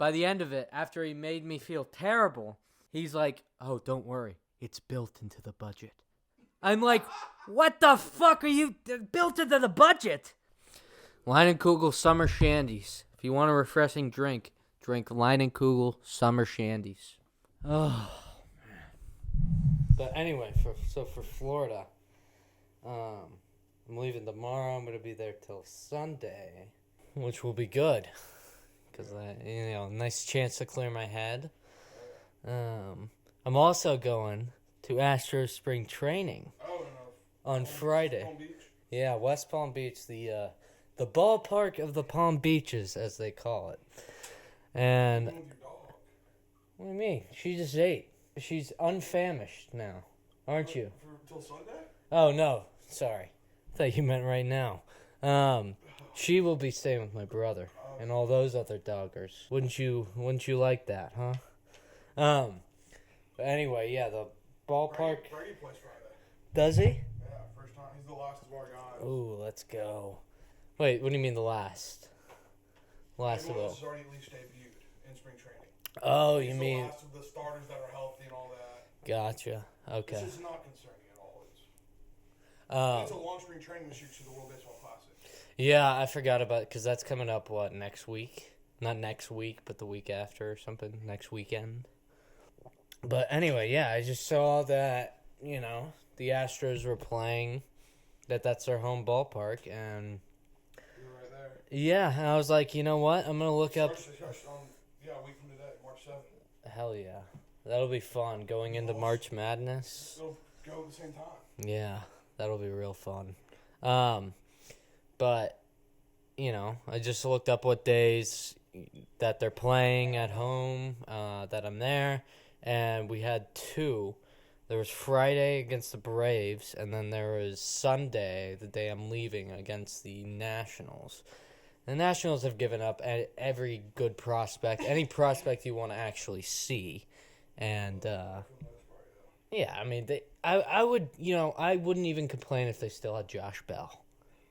by the end of it, after he made me feel terrible, he's like, "Oh, don't worry. It's built into the budget." I'm like, what the fuck are you built into the budget? Leinenkugel Summer Shandies. If you want a refreshing drink, drink Leinenkugel Summer Shandies. Oh, man. But anyway, for Florida, I'm leaving tomorrow. I'm going to be there till Sunday, which will be good. Because, nice chance to clear my head. I'm also going to Astros spring training on Friday. Palm Beach? Yeah, West Palm Beach, the ballpark of the Palm Beaches, as they call it. And What's wrong with your dog? what do you mean? She just ate. She's unfamished now, aren't you? Till Sunday? Oh no, sorry. I thought you meant right now. She will be staying with my brother and all those other doggers. Wouldn't you like that, huh? But anyway, yeah, the ballpark. Brady plays Friday. Does he? Yeah, first time. He's the last of our guys. Ooh, let's go. Wait, what do you mean the last? Last of Everyone all. else has already at least debuted in spring training. Oh, you He's mean? the last of the starters that are healthy and all that. Gotcha. Okay. This is not concerning at all. It's a long spring training this year to the World Baseball Classic. Yeah, I forgot about it because that's coming up, next week? Not next week, but the week after or something. Next weekend. But anyway, yeah, I just saw that, the Astros were playing, that's their home ballpark, and You're right there. yeah, I was like, you know what, I'm going to look up. A week from today, March 7th. Hell yeah. That'll be fun, going into March Madness. It'll go at the same time. Yeah, that'll be real fun. But, I just looked up what days that they're playing at home, that I'm there, and we had two. There was Friday against the Braves, and then there was Sunday, the day I'm leaving, against the Nationals. The Nationals have given up every good prospect, any prospect you want to actually see. And, yeah, I mean, I wouldn't even complain if they still had Josh Bell.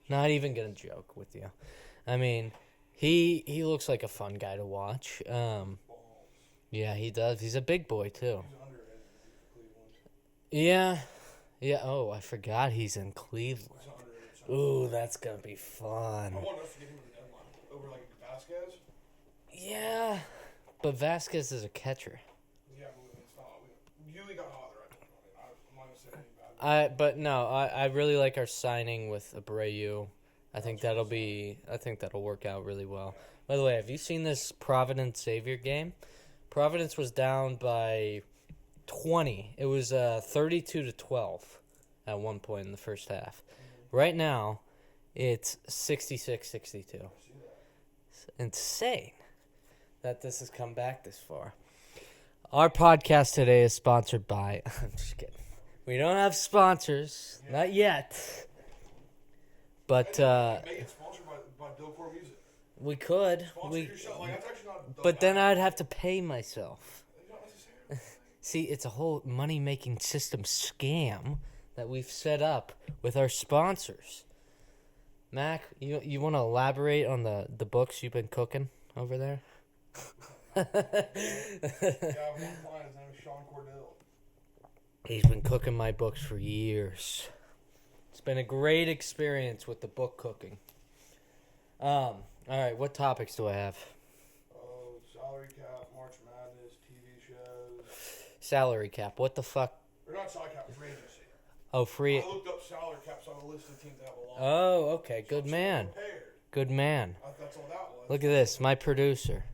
Not even going to joke with you. I mean, he looks like a fun guy to watch. Yeah, he does. He's a big boy, too. Yeah. Yeah, oh, I forgot he's in Cleveland. Ooh, that's going to be fun. I want us to get him to the deadline over, Vasquez. Yeah, but Vasquez is a catcher. Yeah, but it's not. You got hot right now. I'm not going to say anything about it. I really like our signing with Abreu. I think that'll work out really well. By the way, have you seen this Providence Xavier game? Providence was down by 20. It was 32-12 at one point in the first half. Right now, it's 66-62. It's insane that this has come back this far. Our podcast today is sponsored by... I'm just kidding. We don't have sponsors. Yeah. Not yet. But... Make it sponsored by Dillcor Music. We could. Sponsor yourself. That's actually not... But then I'd have to pay myself. Not necessarily. See, it's a whole money-making system scam that we've set up with our sponsors. Mac, you want to elaborate on the books you've been cooking over there? Yeah, I have one client. His name is Sean Cordell. He's been cooking my books for years. It's been a great experience with the book cooking. All right, what topics do I have? Salary cap, March Madness, TV shows. Salary cap. What the fuck? Or not salary cap, free agency. Oh, free. I looked up salary caps on a list of teams that have a lot. Oh, okay. Good So man. prepared. Good man. That's all that was. Look at this, my producer.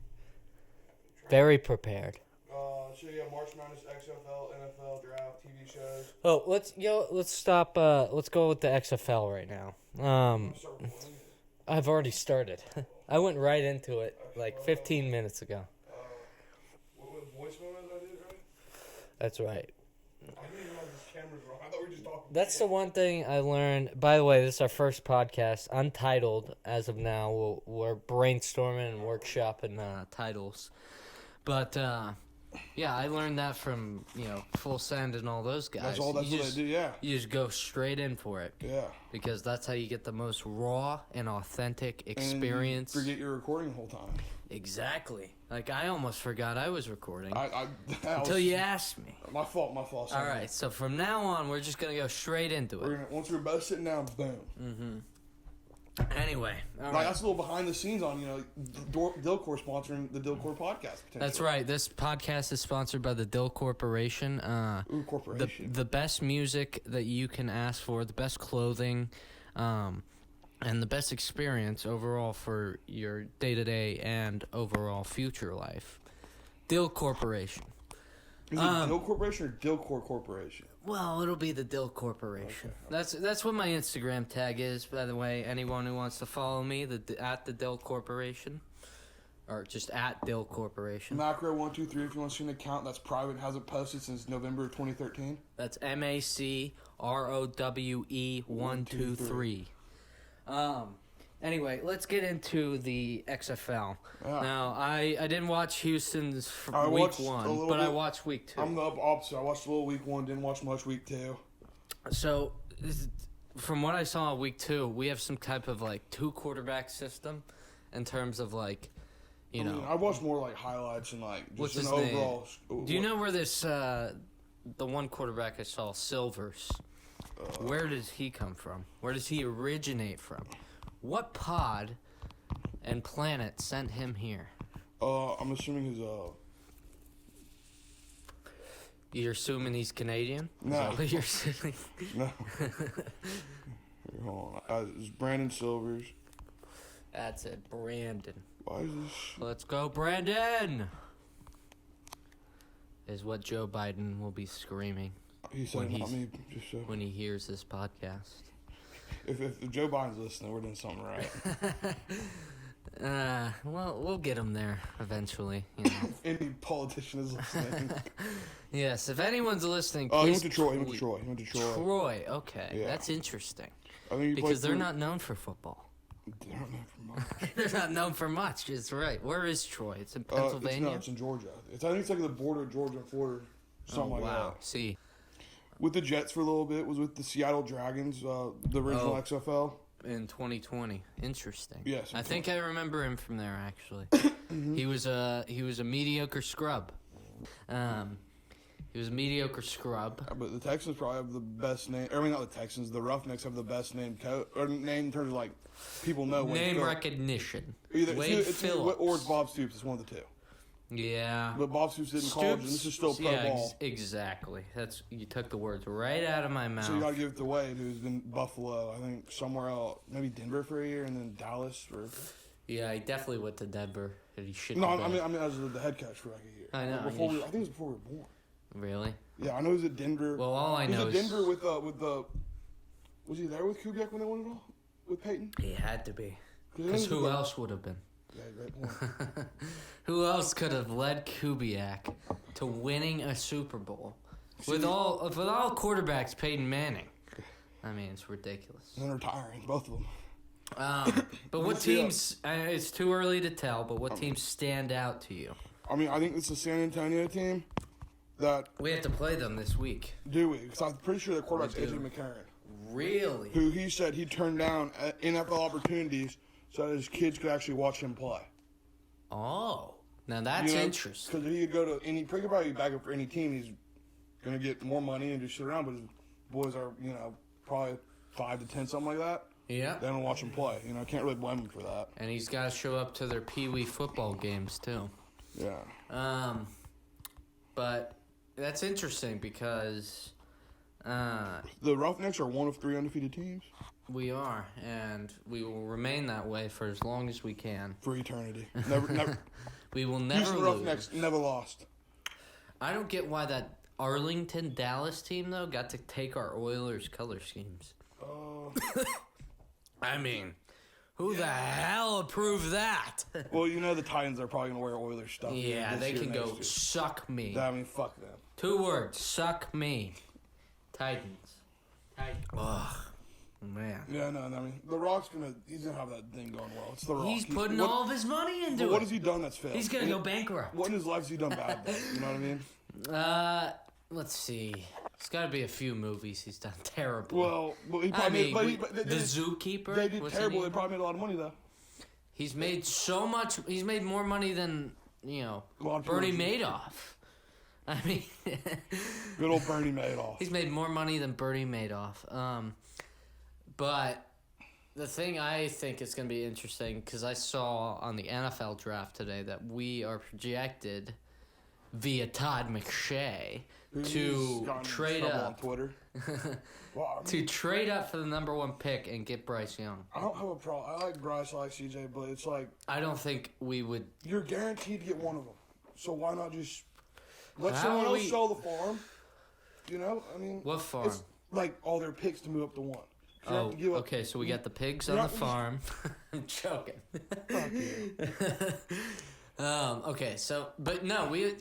Very prepared. So yeah, March Madness, XFL, NFL, draft, TV shows. Oh, let's stop. Let's go with the XFL right now. Start with one. I've already started. I went right into it like 15 minutes ago. What voice moment I did, right? That's right. I didn't even know this camera's wrong. I thought we were just talking. That's the one thing I learned. By the way, this is our first podcast, untitled as of now. We're brainstorming and workshopping titles. But, yeah, I learned that from, Full Send and all those guys. That's what they do, yeah. You just go straight in for it. Yeah. Because that's how you get the most raw and authentic experience. And you forget you're recording the whole time. Exactly. Like, I almost forgot I was recording Until you asked me. My fault. All right, so from now on, we're just going to go straight into it. Once we're both sitting down, boom. Anyway, all Like, right. that's a little behind the scenes on, Dillcor sponsoring the Dillcor podcast, potentially. That's right. This podcast is sponsored by the Dill Corporation. Corporation. The best music that you can ask for, the best clothing, and the best experience overall for your day-to-day and overall future life. Dill Corporation. Is it Dill Corporation or Dillcor Corporation? Well, it'll be the Dill Corporation. Okay. That's what my Instagram tag is, by the way. Anyone who wants to follow me, at the Dill Corporation, or just at Dill Corporation. Macro123 if you want to see an account that's private, hasn't posted since November of 2013. That's MACROWE123. Anyway, let's get into the XFL. Yeah. Now, I didn't watch Houston's I week watched 1, but I watched week 2. I'm the opposite. I watched a little week 1, didn't watch much week 2. So, from what I saw week 2, we have some type of, like, 2-quarterback system in terms of, like, you know. I watched more, like, highlights and, like, just What's an his overall. Do you know where this, the one quarterback I saw, Silvers, where does he come from? Where does he originate from? What pod and planet sent him here? I'm assuming his, You're assuming he's Canadian? No. Is that what you're assuming? No. Hold on. It's Brandon Silvers. That's it, Brandon. Why is this? Let's go, Brandon! Is what Joe Biden will be screaming He said not me, just so. when he hears this podcast. If Joe Biden's listening, we're doing something right. Well, we'll get him there eventually. You know. Any politician is listening. Yes, if anyone's listening, Oh, he please went to Troy. He went to Troy. Troy, okay. Yeah. That's interesting. I think he Because they're played not known for football. They don't know for much. They're not known for much, it's right. Where is Troy? It's in It's Pennsylvania? it's in Georgia. I think it's like the border of Georgia and Florida. Something like that. See. With the Jets for a little bit, was with the Seattle Dragons, the original XFL. In 2020. Interesting. Yes. I think I remember him from there, actually. He was a mediocre scrub. He was a mediocre scrub. But the Texans probably have the best name. I mean, not the Texans. The Roughnecks have the best name in terms of, like, people know. Name recognition. Either Wade it's Phillips. or it's Bob Stoops. It's one of the two. Yeah. But Bob Stoops did in college, and this is still pro ball. Exactly. You took the words right out of my mouth. So you got to give it to Wade, who's been Buffalo, I think somewhere else, maybe Denver for a year, and then Dallas for. Yeah, he definitely went to Denver. And he should. No, I mean as the head coach for like a year. I know. I think it was before we were born. Really? Yeah, I know he was at Denver. Well, all I know was at Denver with the. Was he there with Kubiak when they won it all with Peyton? He had to be. Because who else would have been? Yeah, great point. Who else could have led Kubiak to winning a Super Bowl with all quarterbacks Peyton Manning? I mean, it's ridiculous. And then retiring, both of them. But what teams? It's too early to tell. But what teams stand out to you? I mean, I think it's the San Antonio team that we have to play them this week. Do we? Because I'm pretty sure the quarterback's AJ McCarron. Really? Who he said he turned down NFL opportunities so that his kids could actually watch him play. Oh, now that's interesting. Because he could go to he could probably back up for any team. He's going to get more money and just sit around. But his boys are, probably 5 to 10, something like that. Yeah. They don't watch him play. Can't really blame him for that. And he's got to show up to their Pee-wee football games too. Yeah. But that's interesting because the Roughnecks are one of 3 undefeated teams. We are, and we will remain that way for as long as we can. For eternity. Never. We will never Houston lose. Roughnecks never lost. I don't get why that Arlington Dallas team though got to take our Oilers color schemes. I mean, who the hell approved that? Well, the Titans are probably going to wear Oilers stuff. Yeah, they can go suck me. I mean, fuck them. 2 words, suck me. Titans. Ugh, man. Yeah, no, I mean, The Rock's he's going to have that thing going well. It's The Rock. He's putting all of his money into it. What has he done that's failed? He's going to go bankrupt. What in his life has he done bad, though? You know what I mean? Let's see. It's got to be a few movies he's done terrible. Well he probably The Zookeeper. They did terrible. They probably made a lot of money, though. He's made so much. He's made more money than lot of Bernie people- Madoff. I mean, Good old Bernie Madoff. he's made more money than Bernie Madoff. But the thing I think is going to be interesting, because I saw on the NFL draft today that we are projected via Todd McShay Who's to gotten in trade trouble on up Twitter. Well, I mean, to trade up for the number 1 pick and get Bryce Young. I don't have a problem. I like Bryce, I like CJ, but it's like I don't think we would. you're guaranteed to get one of them. So why not just let How someone are else we- sell the farm? You know, I mean, What farm? It's like all their picks to move up to 1. You Oh, have to give up- okay. So we got the pigs You're on the not- farm. I'm joking. Fuck you. Okay, so but no, we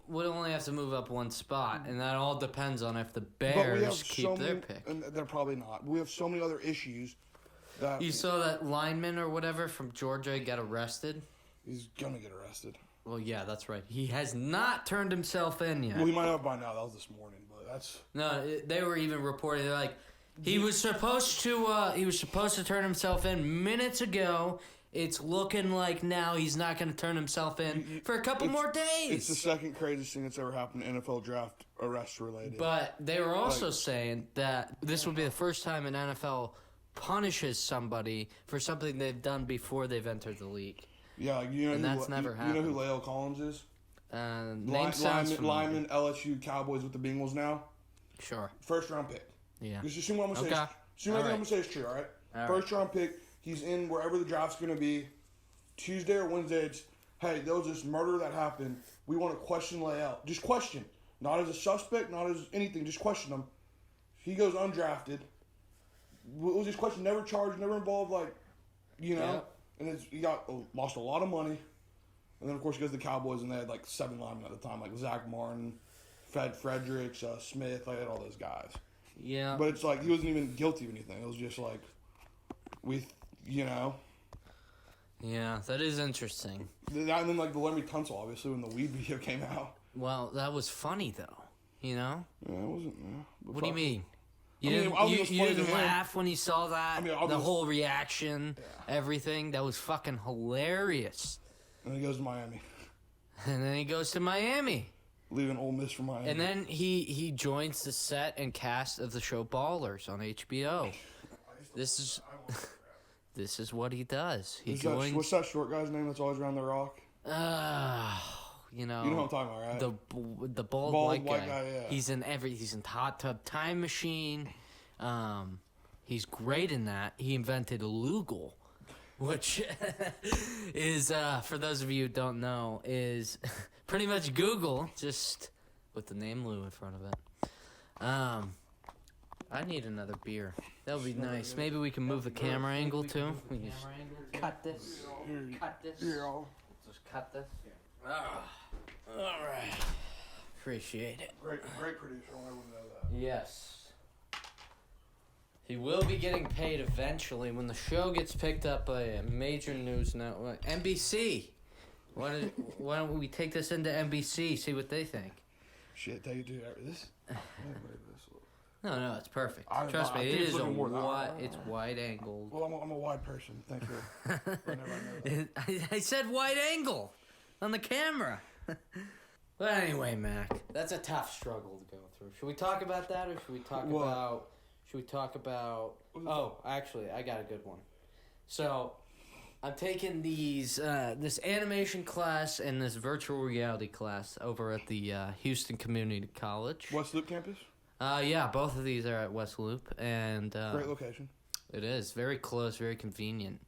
would only have to move up 1 spot, and that all depends on if the But we have Bears keep so their many, pick. and they're probably not. We have so many other issues that You saw that lineman or whatever from Georgia got arrested? he's gonna get arrested. Well, yeah, that's right. He has not turned himself in yet. Well, he might have by now. That was this morning, but that's No, they were even reporting. They're like, he was supposed to turn himself in minutes ago. It's looking like now he's not going to turn himself in for a couple more days. It's the second craziest thing that's ever happened in NFL draft arrest related. But they were also saying that this would be the first time an NFL punishes somebody for something they've done before they've entered the league. yeah, like, you know, And who, that's never you know who La'el Collins is? Name sounds familiar. Lineman, LSU Cowboys with the Bengals now. Sure. First round pick. Yeah. Just assume what I'm gonna Okay. say. Assume All everything I'm right. gonna say is true. All right. All First round pick. He's in wherever the draft's gonna be. Tuesday or Wednesday. It's hey, there was this murder that happened. We want to question La'el. Just question. Not as a suspect. Not as anything. Just question him. He goes undrafted. Was this question never charged? Never involved. Like, you know. Yeah. And he lost a lot of money. And then of course he goes to the Cowboys and they had like 7 linemen at the time, like Zach Martin, Fredericks, Smith. I had all those guys. Yeah. But it's like he wasn't even guilty of anything. It was just like, you know. Yeah, that is interesting. And then like the Lemmy Tunsil, obviously, when the weed video came out. Well, that was funny though. You know? Yeah, it wasn't. Yeah, but What do you fuck. mean? You I mean, didn't, obviously you it was funny didn't to him. laugh when you saw that? I mean, the obviously- whole reaction, everything. That was fucking hilarious. And then he goes to Miami, And then he goes to Miami. leaving Ole Miss for Miami. And then he joins the set and cast of the show Ballers on HBO. This is what he does. He joins. What's that short guy's name that's always around the rock? You know You know what I'm talking about, right? the bald white guy. Yeah. He's in Hot Tub Time Machine. He's great in that. He invented Lugal, which is for those of you who don't know, is pretty much Google, just with the name Lou in front of it. I need another beer. That would be nice. Maybe we can move the camera angle too. We can just cut this. Cut this. Yeah. Just cut this. All right. Appreciate it. Great producer. I wouldn't know that. Yes. He will be getting paid eventually when the show gets picked up by a major news network. NBC. Why don't we take this into NBC, see what they think? Shit, take it to this. No, it's perfect. I Trust me, think it it's is a looking more than- wide, it's wide angled. Well, I'm a wide person. Thank you. Whenever I know that. I said wide angle on the camera. But anyway, Mac, that's a tough struggle to go through. Should we talk about that, or should we talk What? about? Should we talk about? Oh, actually, I got a good one. So, I'm taking this animation class and this virtual reality class over at the Houston Community College. West Loop campus. Yeah, both of these are at West Loop, and Great location. it is very close, very convenient.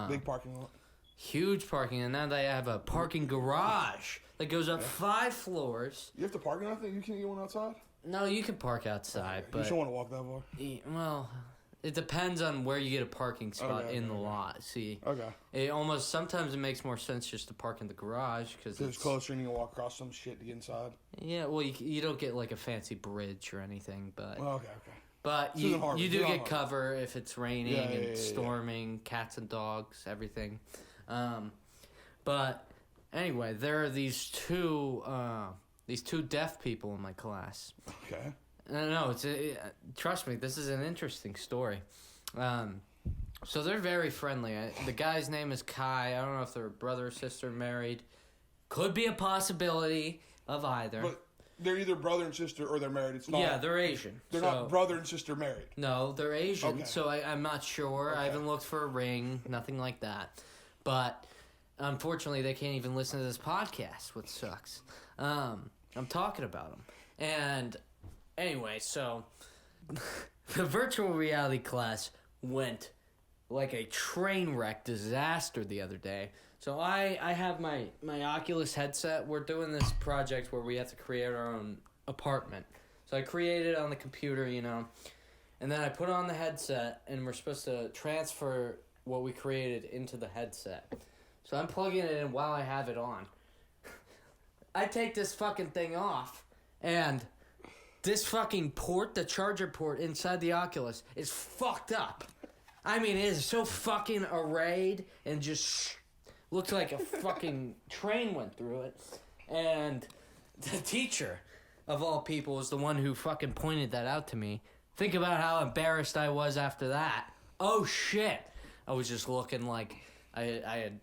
Big parking lot. Huge parking, and now they have a parking garage that goes up 5 floors. You have to park in that thing? You can't get one outside? No, you can park outside, You but just don't want to walk that far? well, it depends on where you get a parking spot Okay, in the okay. lot. See, Okay. sometimes it makes more sense just to park in the garage because It's closer and you can walk across some shit to get inside. Yeah, well, you don't get like a fancy bridge or anything, but Well, okay. but This isn't you Harvard. you This do isn't get Harvard. cover if it's raining Yeah, and yeah. storming, cats and dogs, everything. But anyway, there are these two deaf people in my class. Okay. No, trust me, this is an interesting story. So they're very friendly. The guy's name is Kai. I don't know if they're brother or sister married. Could be a possibility of either. But they're either brother and sister or they're married. It's not. Yeah, they're Asian. They're not brother and sister married. No, they're Asian, Okay. so I'm not sure. Okay. I haven't looked for a ring, nothing like that. But unfortunately, they can't even listen to this podcast, which sucks. I'm talking about them. And anyway, so the virtual reality class went like a train wreck disaster the other day. So I have my Oculus headset. We're doing this project where we have to create our own apartment. So I created it on the computer, and then I put on the headset, and we're supposed to transfer what we created into the headset. So I'm plugging it in while I have it on. I take this fucking thing off, and this fucking port, the charger port inside the Oculus, is fucked up. I mean, it is so fucking arrayed and just looks like a fucking train went through it. And the teacher, of all people, is the one who fucking pointed that out to me. Think about how embarrassed I was after that. Oh, shit. I was just looking like I had,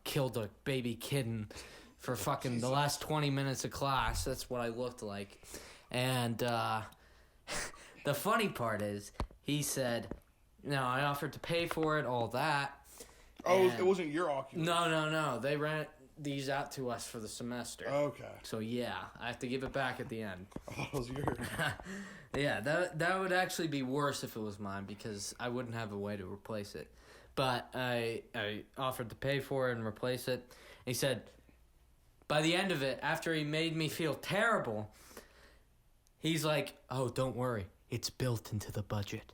killed a baby kitten for fucking the last 20 minutes of class. That's what I looked like. And the funny part is, he said, I offered to pay for it, all that. Oh, it wasn't your Oculus? No. They rent these out to us for the semester. Okay. So, yeah, I have to give it back at the end. I thought it was yours. Yeah, that would actually be worse if it was mine because I wouldn't have a way to replace it. But I offered to pay for it and replace it. He said, by the end of it, after he made me feel terrible, he's like, oh, don't worry. It's built into the budget.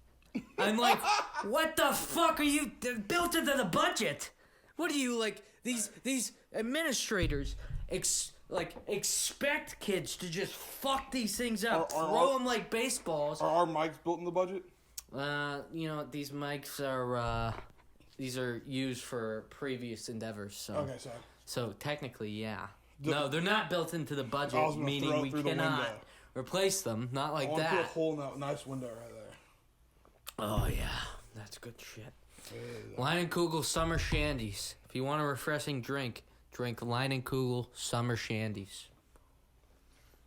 I'm like, what the fuck are you built into the budget? What are you, like, these administrators expect kids to just fuck these things up, throw them like baseballs. Are our mics built in the budget? These mics are, these are used for previous endeavors, so. Okay, So technically, yeah. No, they're not built into the budget, meaning we through cannot replace them, not like I want to that. put a hole in that nice window right there. Oh, yeah. That's good shit. Leinenkugel Summer Shandies. If you want a refreshing drink Leinenkugel Summer Shandies.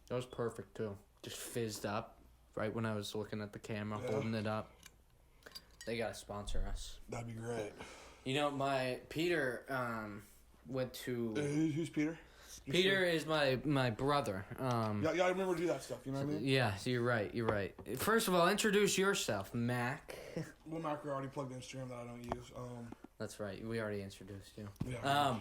That was perfect, too. Just fizzed up right when I was looking at the camera, holding it up. They gotta sponsor us. That'd be great. My Peter went to... Who's Peter? Peter is my brother. Yeah, I remember to do that stuff, you know what I mean? Yeah, so you're right. First of all, introduce yourself, Mac. Well, Mac, we already plugged Instagram that I don't use. That's right, we already introduced you. Yeah.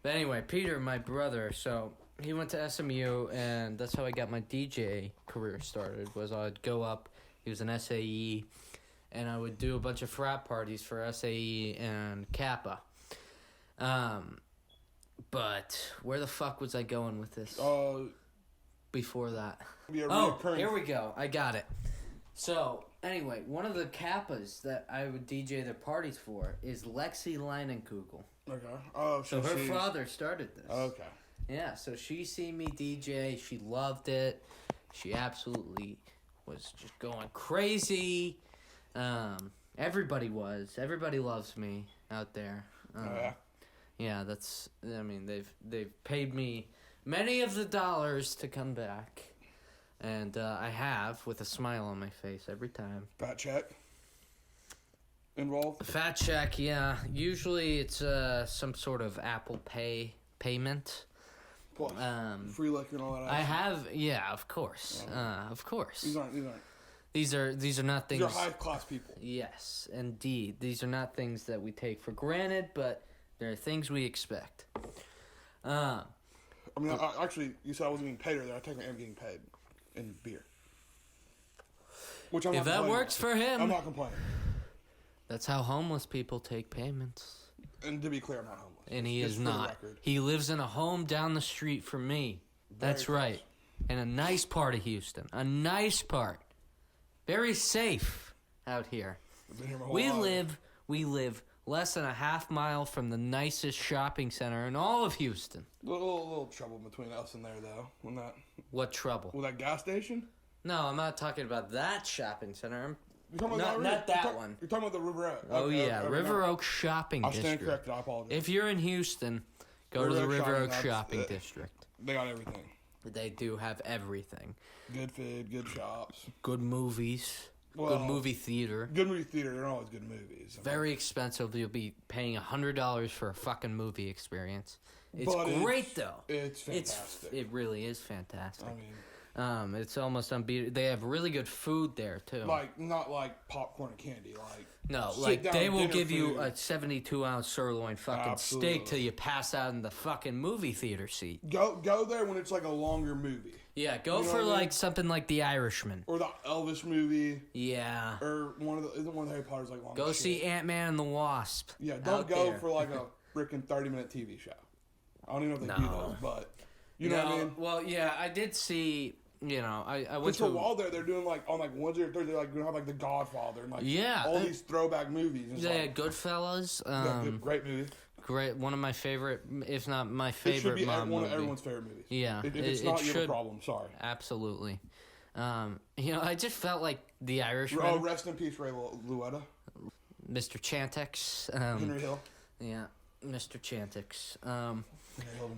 But anyway, Peter, my brother, so he went to SMU, and that's how I got my DJ career started, was I'd go up, he was an SAE, and I would do a bunch of frat parties for SAE and Kappa. But where the fuck was I going with this? Before that. Here we go. I got it. So, anyway, one of the Kappas that I would DJ their parties for is Lexi Leinenkugel. Okay. Oh, so her father started this. Okay. Yeah, so she seen me DJ. She loved it. She absolutely was just going crazy. Everybody was. Everybody loves me out there. Yeah. Yeah, they've paid me many of the dollars to come back, and I have, with a smile on my face every time. Fat check involved? Fat check, yeah. Usually it's some sort of Apple Pay payment. Plus, free liquor and all that. I have, yeah, of course, of course. These aren't. These are not things. These are high class people. Yes, indeed. These are not things that we take for granted, but there are things we expect. Actually, you said I wasn't getting paid or that. I technically am getting paid in beer. Which I'm if that works for him, I'm not complaining. That's how homeless people take payments. And to be clear, I'm not homeless. And he is not. He lives in a home down the street from me. That's right. In a nice part of Houston. A nice part. Very safe out here. We live less than a half mile from the nicest shopping center in all of Houston. A little trouble between us and there, though. What trouble? With that gas station? No, I'm not talking about that shopping center. I'm You're talking about Not that one. You're talking about the River Oak. Oh, yeah. River Oak Shopping I District. stand corrected. I apologize. If you're in Houston, go to the River Oak Shopping District. They got everything. They do have everything. Good food, good shops. Good movies. Well, good movie theater. Good movie theater. They're always good movies. Very expensive. You'll be paying $100 for a fucking movie experience. It's But great, though. It's fantastic. It really is fantastic. I mean, it's almost unbeatable. They have really good food there, too. like, not like popcorn and candy. Like, no, like, they will give you food. a 72-ounce sirloin fucking steak till you pass out in the fucking movie theater seat. Go there when it's like a longer movie. Yeah, go You know for what I mean? like something like The Irishman. Or the Elvis movie. Yeah. Or isn't one of the Harry Potter's like long Go see Ant-Man and the Wasp. Yeah, don't go for like a freaking 30-minute TV show. I don't even know if they do those, but you know what I mean? Well, yeah, I did see, I went to... for a while there, they're doing like, on like Wednesday or Thursday, like, going to have like The Godfather and like all these throwback movies. And yeah, Goodfellas. Great movie. Great, one of my favorite, if not my favorite, it should be mom one movie. of everyone's favorite movies. Yeah, if it's not, you have a problem. Sorry. Absolutely. I just felt like The Irishman. Oh, rest in peace, Ray Liotta. Mr. Chantix. Henry Hill. Yeah, Mr. Chantix. Henry Hill to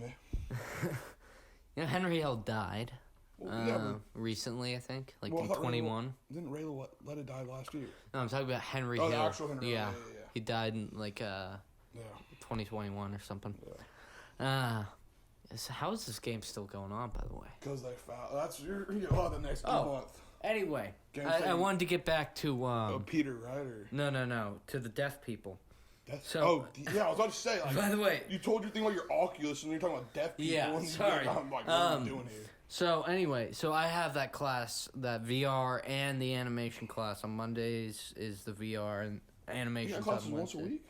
me. Henry Hill died. Well, recently, I think, like in 21. Didn't Ray Liotta die last year? No, I'm talking about Henry Hill. The actual Henry Hill. Yeah. He died in like 2021 or something. Yeah. So how is this game still going on, by the way? Because they fouled. That's the next month. Anyway, I wanted to get back to Peter, right? Or... No, to the deaf people. Yeah, I was about to say. Like, by the way, you told your thing about your Oculus, and you're talking about deaf people. Yeah, sorry. I'm like, what are you doing here? So anyway, I have that class, that VR and the animation class. On Mondays is the VR and animation. You got classes once a week?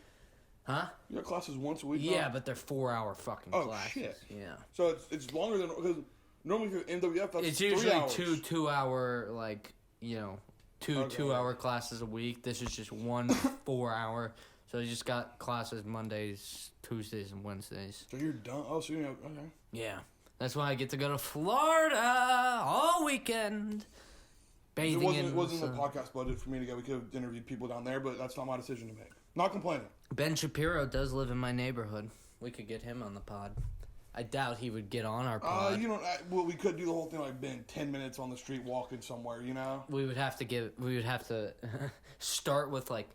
Huh? You got classes once a week? Yeah, but they're 4-hour fucking classes. Oh, shit. Yeah. So it's longer than... Because normally if you're MWF, that's it's 3 usually hours. two-hour, like, two-hour classes a week. This is just 1 4-hour. So you just got classes Mondays, Tuesdays, and Wednesdays. So you're done? Oh, so okay. Yeah. That's why I get to go to Florida all weekend. Bathing it wasn't the podcast budget for me to go. We could have interviewed people down there, but that's not my decision to make. Not complaining. Ben Shapiro does live in my neighborhood. We could get him on the pod. I doubt he would get on our pod. We could do the whole thing like Ben 10 minutes on the street walking somewhere, We would have to start with like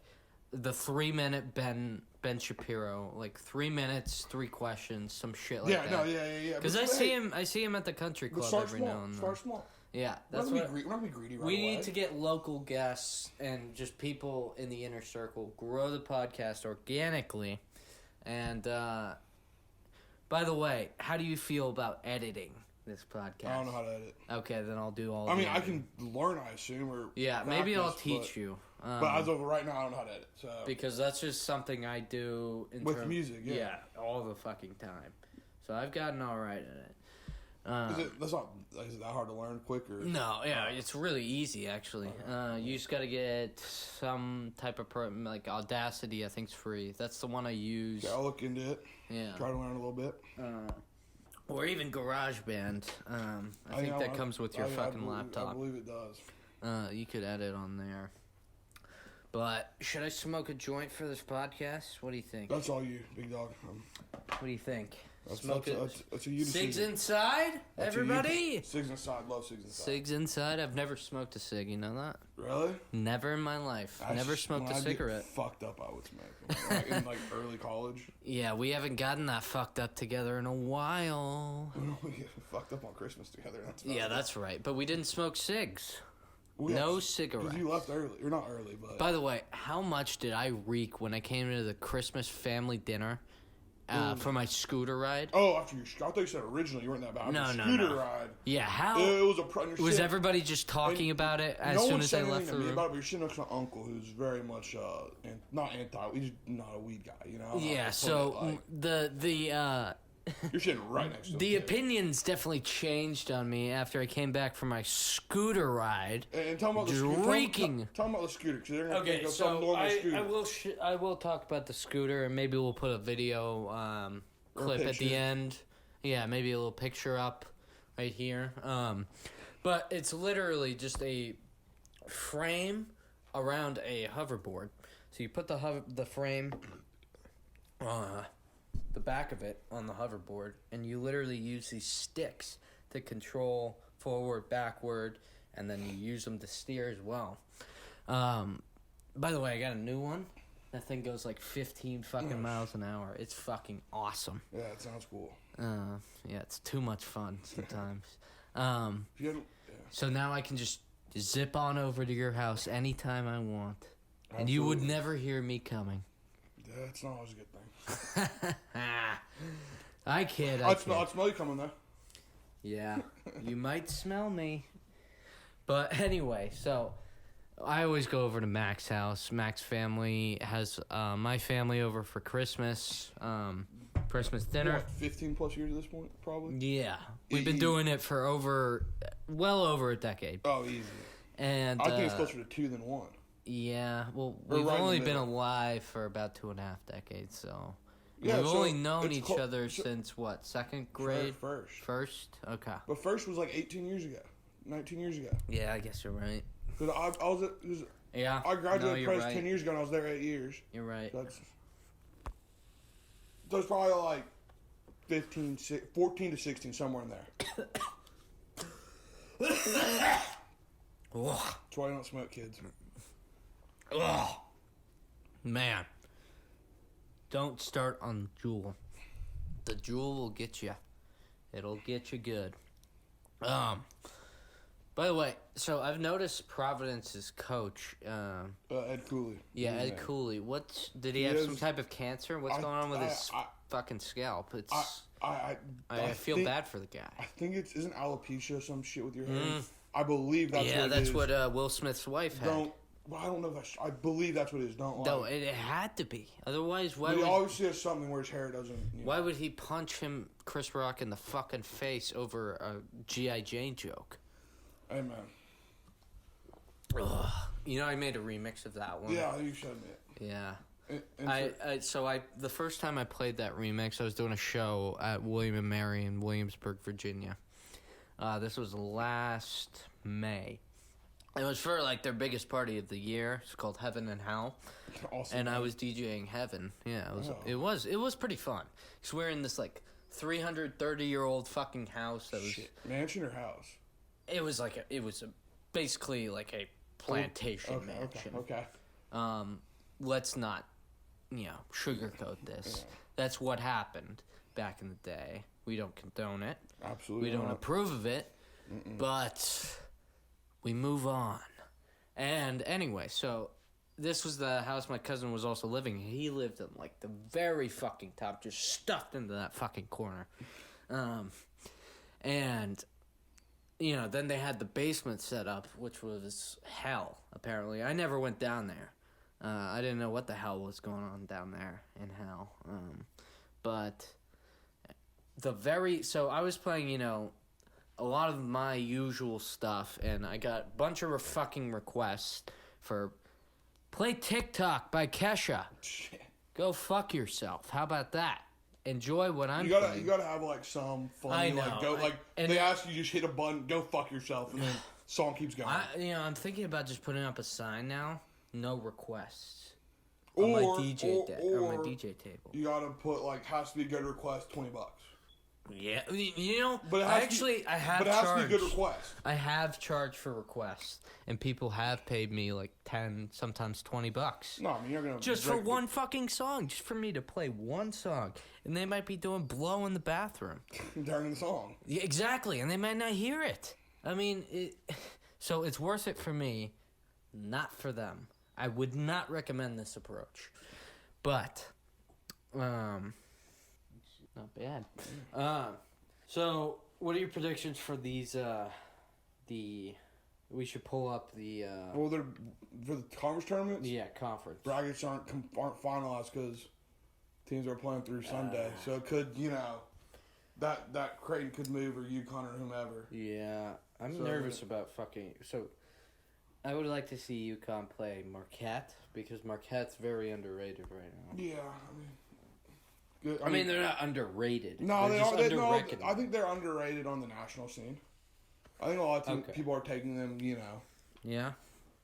the 3-minute Ben Shapiro, like 3 minutes, 3 questions, some shit like that. Yeah. Because I see him at the country club every now and then. Start small. Yeah, that's we're not gonna be greedy right we away. need to get local guests and just people in the inner circle, grow the podcast organically. And by the way, how do you feel about editing this podcast? I don't know how to edit. Okay, then I'll do all. I mean, I can learn, I assume, or maybe I'll teach you. But as of right now, I don't know how to edit. So because that's just something I do with music, yeah, all the fucking time. So I've gotten all right at it. Is it that hard to learn quick or? No, yeah, it's really easy actually. You just got to get some type of like Audacity. I think's free. That's the one I use. Yeah, I'll look into it. Yeah, try to learn a little bit. Or even GarageBand. I think that comes with your fucking laptop. I believe it does. You could edit on there. But should I smoke a joint for this podcast? What do you think? That's all you, big dog. What do you think? That's a you Cigs inside, everybody. Cigs inside, love cigs inside. Cigs inside. I've never smoked a cig. You know that? Really? Never in my life. Never smoked a cigarette. Fucked up, I would smoke. In like early college. Yeah, we haven't gotten that fucked up together in a while. We get fucked up on Christmas together. That's right. But we didn't smoke cigs. No cigarettes. Because you left early. You're not early, but. By the way, how much did I reek when I came to the Christmas family dinner? For my scooter ride. Oh, after your... I thought you said originally you weren't that bad. No. Scooter ride. Yeah, how... It was a... Was everybody just talking about it as soon as I left the room? But you're sitting next to my uncle who's very much... not anti... He's not a weed guy, you know? Yeah, so You're sitting right next to him. The opinions definitely changed on me after I came back from my scooter ride. And tell me about the scooter. Tell me about the scooter. Okay, so I will talk about the scooter, and maybe we'll put a video clip at the end. Yeah, maybe a little picture up right here. But it's literally just a frame around a hoverboard. So you put the frame, the back of it on the hoverboard, and you literally use these sticks to control forward, backward, and then you use them to steer as well. By the way, I got a new one. That thing goes like 15 fucking miles an hour. It's fucking awesome. Yeah, it sounds cool. Yeah, it's too much fun sometimes. So now I can just zip on over to your house anytime I want. Absolutely. And you would never hear me coming. Yeah, it's not always a good thing. I kid. I'd smell you coming, though. Yeah, you might smell me. But anyway, so I always go over to Mac's house. Mac's family has my family over for Christmas. Christmas dinner. What, 15 plus years at this point, probably? Yeah. We've been doing it for well over a decade. Oh, easy. And I think it's closer to 2 than 1. Yeah, well, we've only been alive for about 2.5 decades, so... Yeah, we've so only known each other since, what, second grade? First. First? Okay. But first was like 18 years ago. 19 years ago. Yeah, I guess you're right. Because Yeah. I graduated no, Press 10 years ago and I was there 8 years. You're right. So it's probably like 14 to 16, somewhere in there. That's why I don't smoke, kids. Ugh. Man. Don't start on Juul. The Juul will get you. It'll get you good. By the way, so I've noticed Providence's coach. Ed Cooley. Yeah, Ed Cooley. Did he have some type of cancer? What's going on with his fucking scalp? I feel bad for the guy. I think isn't alopecia some shit with your hair? I believe that's what it is. Yeah, that's what Will Smith's wife had. Well, I don't know if I believe that's what it is. Don't lie. No, it had to be. Otherwise, why he would... He always has something where his hair doesn't... Why would he punch Chris Rock, in the fucking face over a G.I. Jane joke? Amen. Ugh. You know, I made a remix of that one. Yeah, you showed me it. Yeah. The first time I played that remix, I was doing a show at William & Mary in Williamsburg, Virginia. This was last May. It was for, like, their biggest party of the year. It's called Heaven and Hell. Awesome. And I was DJing Heaven. Yeah, it was pretty fun. Because we're in this, like, 330-year-old fucking house that was... Shit. Mansion or house? It was basically like a plantation mansion. Okay. Let's not, sugarcoat this. Yeah. That's what happened back in the day. We don't condone it. Absolutely. We don't approve of it. But we move on. And anyway, so this was the house my cousin was also living in. He lived in, like, the very fucking top, just stuffed into that fucking corner. And... then they had the basement set up, which was hell, apparently. I never went down there. I didn't know what the hell was going on down there in hell. But so I was playing, a lot of my usual stuff, and I got a bunch of fucking requests for Play TikTok by Kesha. Shit. Go fuck yourself. How about that? Enjoy what I'm playing. You gotta have, like, some fun. I know. They ask you, just hit a button, go fuck yourself, and then song keeps going. I'm thinking about just putting up a sign now. No requests. On my DJ table. You gotta put, like, has to be a good request, $20. Yeah, but I have charged. But it has to be a good request. I have charged for requests, and people have paid me like $10, sometimes $20. No, I mean, you're gonna just for one fucking song, just for me to play one song, and they might be doing blow in the bathroom during the song. Yeah, exactly, and they might not hear it. I mean, so it's worth it for me, not for them. I would not recommend this approach, but not bad. So, what are your predictions for these, we should pull up the... Well, they're for the conference tournaments? Yeah, conference. Brackets aren't finalized because teams are playing through Sunday. So it could, that Creighton could move or UConn or whomever. Yeah, I'm nervous about fucking... So, I would like to see UConn play Marquette because Marquette's very underrated right now. Yeah, I mean, they're not underrated. No, they are. I think they're underrated on the national scene. I think a lot of people are taking them, Yeah?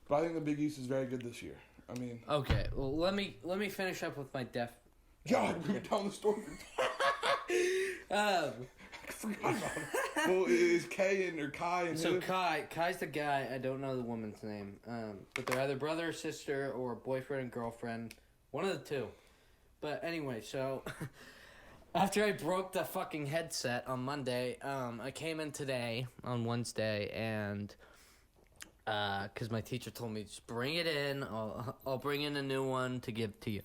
But I think the Big East is very good this year. I mean, Okay, well let me finish up with my deaf. God, we were telling the story. I forgot about it. Well, is Kai and So who? Kai's the guy. I don't know the woman's name. But they're either brother or sister or boyfriend and girlfriend. One of the two. But anyway, so after I broke the fucking headset on Monday, I came in today on Wednesday and because my teacher told me just bring it in. I'll bring in a new one to give to you.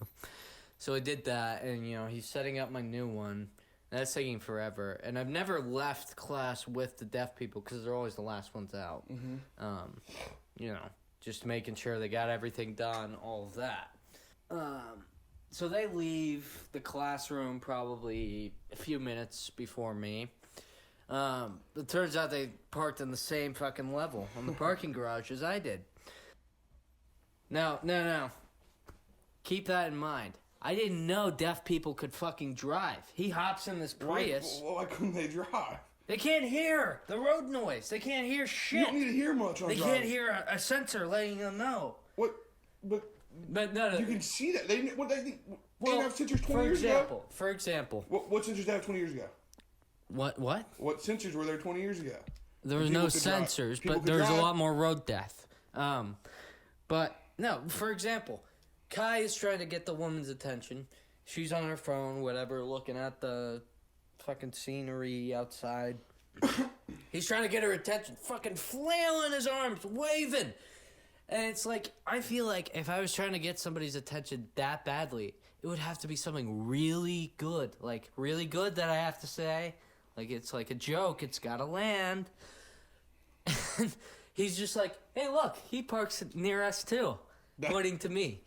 So I did that, and he's setting up my new one. That's taking forever, and I've never left class with the deaf people because they're always the last ones out. Mm-hmm. Just making sure they got everything done, all of that. So they leave the classroom probably a few minutes before me. It turns out they parked in the same fucking level on the parking garage as I did. No. Keep that in mind. I didn't know deaf people could fucking drive. He hops in this Prius. Why couldn't they drive? They can't hear the road noise. They can't hear shit. You don't need to hear much on They driving. can't hear a sensor letting them know. What? But no. you can see that. They think. They didn't have sensors 20 for years ago? For example. What sensors did they have 20 years ago? What? What sensors were there 20 years ago? There was no sensors, but there's a lot more road death. But no, for example, Kai is trying to get the woman's attention. She's on her phone, whatever, looking at the fucking scenery outside. He's trying to get her attention, fucking flailing his arms, waving. And it's like, I feel like if I was trying to get somebody's attention that badly, it would have to be something really good. Like, really good that I have to say. Like, it's like a joke. It's gotta land. And he's just like, hey, look, he parks near us too. Pointing to me.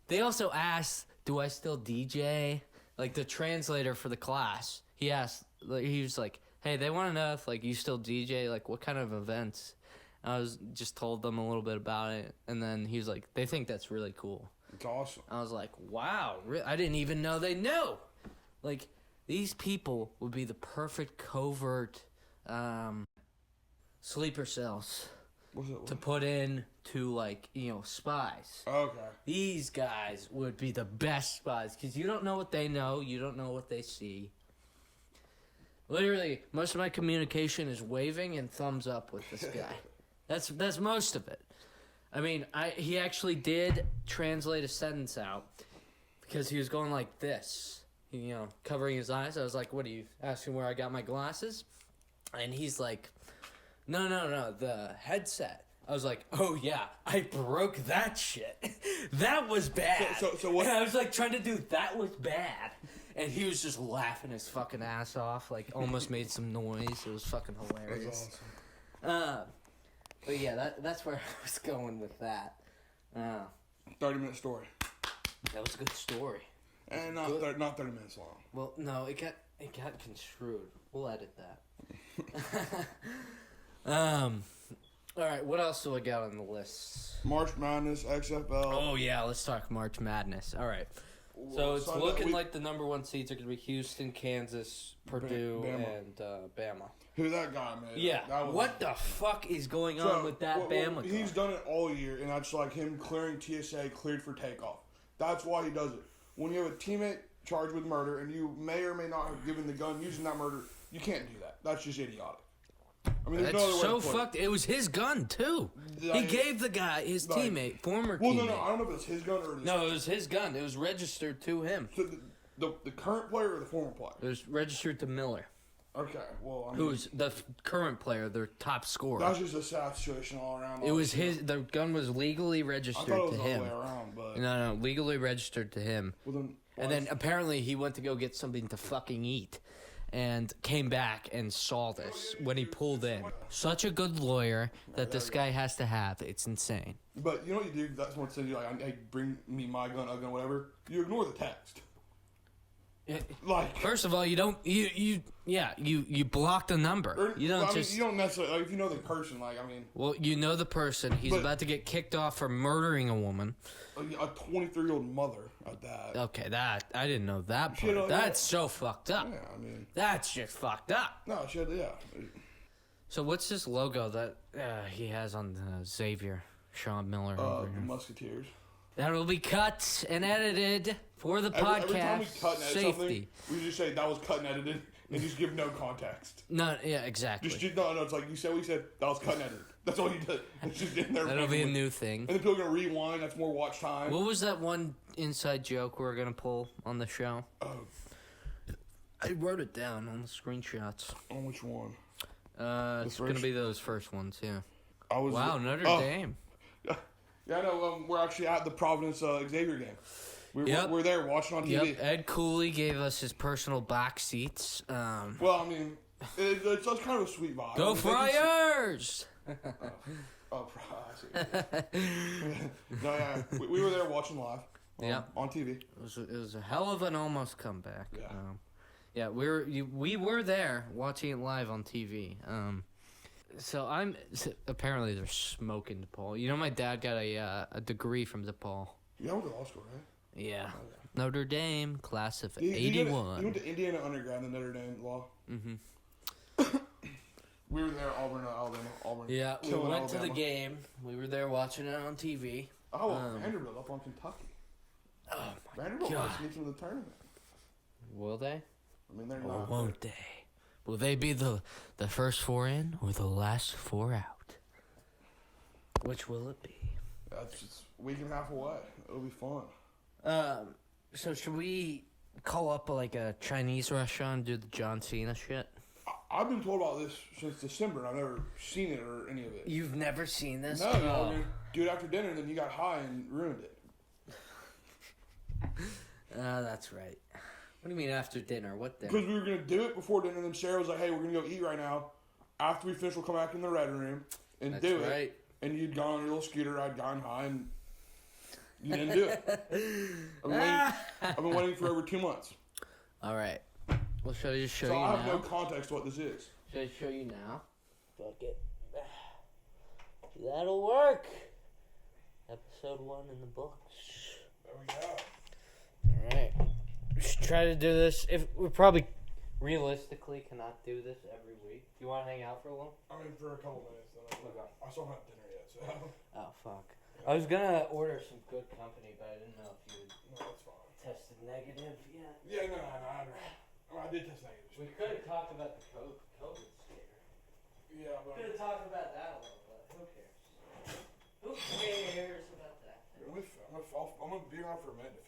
They also asked, do I still DJ? Like, the translator for the class, he asked, like, he was like, hey, they want to know if, like, you still DJ? Like, what kind of events? I was just told them a little bit about it. And then he was like, they think that's really cool. It's awesome. I was like, wow, I didn't even know they knew. Like, these people would be the perfect covert sleeper cells to put in to, like, spies. Okay. These guys would be the best spies because you don't know what they know. You don't know what they see. Literally, most of my communication is waving and thumbs up with this guy. That's most of it. I mean, he actually did translate a sentence out because he was going like this, covering his eyes. I was like, what are you asking where I got my glasses? And he's like, no, the headset. I was like, oh yeah, I broke that shit. That was bad. So what? And I was like trying to do that was bad. And he was just laughing his fucking ass off, like almost made some noise. It was fucking hilarious. That's awesome. But yeah, that's where I was going with that. 30-minute story. That was a good story. And not 30 minutes long. Well, no, it got construed. We'll edit that. All right, what else do I got on the list? March Madness, XFL. Oh yeah, let's talk March Madness. All right. So it's looking like the number one seeds are going to be Houston, Kansas, Purdue, and Bama. Who that guy, man? Yeah. What the fuck is going on with that Bama guy? He's done it all year, and that's like him clearing TSA, cleared for takeoff. That's why he does it. When you have a teammate charged with murder, and you may or may not have given the gun using that murder, you can't do that. That's just idiotic. I mean, there's no other way to put fucked. It was his gun too. He gave the guy, his teammate, former teammate. No, I don't know if it's his gun or No, it was his gun. It was registered to him. So the current player or the former player? It was registered to Miller. Okay, well, I mean, who's the current player, their top scorer. That's just a sad situation all around. It was his. The gun was legally registered to him. I thought it was all the way around, but no, legally registered to him. Well, then apparently he went to go get something to fucking eat, and came back and saw this when he pulled in. Such a good lawyer that this guy has to have. It's insane. But you know what you do? That's what says you like, hey, bring me my gun, a gun, whatever. You ignore the text. Like, first of all, you don't you block the number. You don't you don't necessarily, like, if you know the person, like, I mean. Well, you know the person. He's about to get kicked off for murdering a woman. A 23-year-old mother at that. Okay, I didn't know that part. That's so fucked up. Yeah, I mean. That's just fucked up. No, shit, yeah. So what's this logo that he has on the Xavier Sean Miller over The here. Musketeers. That will be cut and edited for the podcast. Every time we cut and edit Safety. something, we just say that was cut and edited, and just give no context. No, yeah, exactly. No, it's like you said. We said that was cut and edited. That's all you did. It's just in there. That'll be a new thing. And then people are gonna rewind. That's more watch time. What was that one inside joke we're gonna pull on the show? Oh, I wrote it down on the screenshots. on which one? It's gonna be those first ones, yeah. Wow, Notre Dame. Yeah, I know. We're actually at the Providence Xavier game. We're there watching on TV. Yep, Ed Cooley gave us his personal back seats. Well, I mean, it's kind of a sweet vibe. Go Friars! Oh, I see. No, yeah, we were there watching live. On TV. It was a hell of an almost comeback. Yeah. Yeah, we were there watching it live on TV. So apparently they're smoking DePaul. You know, my dad got a degree from DePaul. You went to law school, right? Yeah. Oh, yeah. Notre Dame, class of 81. You went to Indiana undergrad and Notre Dame law. Mm-hmm. We were there, Auburn. Yeah, we went to the game. We were there watching it on TV. Oh, Vanderbilt up on Kentucky. Oh, my Vanderbilt God. might sneak into the tournament. Will they? I mean, they're Or not. won't they? Will they be the first four in or the last four out? Which will it be? That's just a week and a half away. It'll be fun. So should we call up like a Chinese restaurant and do the John Cena shit? I've been told about this since December, and I've never seen it or any of it. You've never seen this? No, we're gonna do it after dinner, and then you got high and ruined it. That's right. What do you mean after dinner? What dinner? Because we were going to do it before dinner, and then Sarah was like, hey, we're going to go eat right now. After we finish, we'll come back in the red room and That's do right. it. And you'd gone on your little scooter, I'd gone high, and you didn't do it. I've been waiting for over 2 months. All right. Well, should I just show you So now? I have no context to what this is. Should I show you now? Fuck it. That'll work. Episode 1 in the books. There we go. All right. We should try to do this. If we probably realistically cannot do this every week. Do you want to hang out for a little? I mean, for a couple minutes. Then I still haven't had dinner yet, so. Oh, fuck. I was gonna order some good company, but I didn't know if you No, that's fine. tested negative yet. Yeah, no, I did test negative. We could have talked about the COVID scare. Yeah, but Could have talked about that a little bit. Who cares? Who cares about that? I'm gonna be around for a minute to